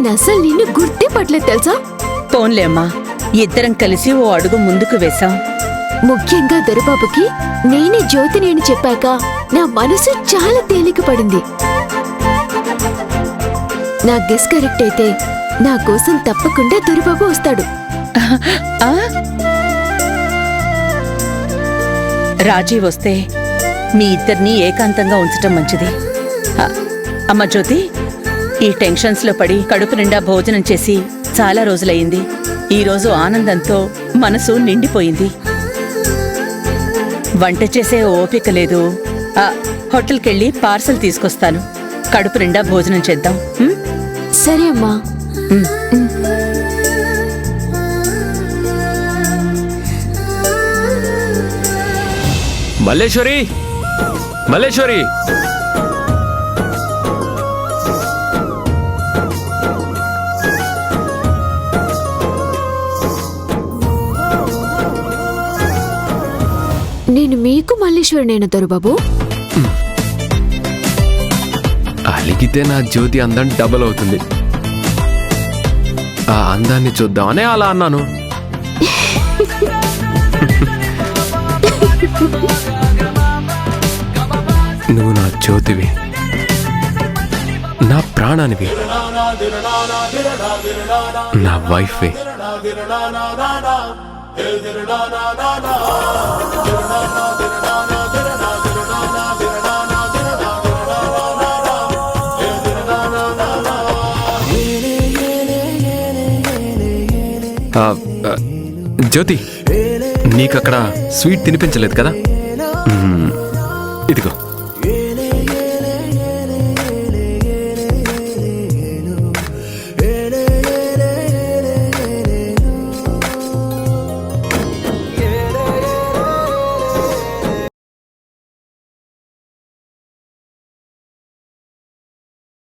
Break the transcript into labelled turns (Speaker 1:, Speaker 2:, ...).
Speaker 1: అసలు నిన్ను గుర్తుపట్టలేదు తెలుసా?
Speaker 2: పోన్లే అమ్మా, ఇద్దరం కలిసి ఓ అడుగు ముందుకు వేశాం.
Speaker 1: ముఖ్యంగా దొరబాబుకి నేనే జ్యోతిని అని చెప్పాక నా మనసు చాలా తేలిక పడింది. నా గెస్ కరెక్ట్ అయితే నా కోసం తప్పకుండా దొరబాబు వస్తాడు.
Speaker 2: ఆ? రాజీ వస్తే మీ ఇద్దరినీ ఏకాంతంగా ఉంచటం మంచిది. అమ్మ జ్యోతి, ఈ టెన్షన్స్ లో పడి కడుపు నిండా భోజనం చేసి చాలా రోజులయ్యింది. ఈరోజు ఆనందంతో మనసు నిండిపోయింది. వంట చేసే ఓపిక లేదు. హోటల్కెళ్ళి పార్సల్ తీసుకొస్తాను. కడుపు నిండా భోజనం చేద్దాం.
Speaker 1: సరే అమ్మా.
Speaker 3: మల్లేశ్వరి, మల్లేశ్వరి,
Speaker 1: నేను మీకు మల్లేశ్వరినేనా దొరబాబు?
Speaker 3: అలిగితే నా జ్యోతి అందం డబల్ అవుతుంది. ఆ అందాన్ని చూద్దామనే అలా అన్నాను. నువ్వు నా జ్యోతివి, నా ప్రాణానివి, నా వైఫ్వి. జ్యోతి, నీకక్కడ స్వీట్ తినిపించలేదు కదా? ఇదిగో.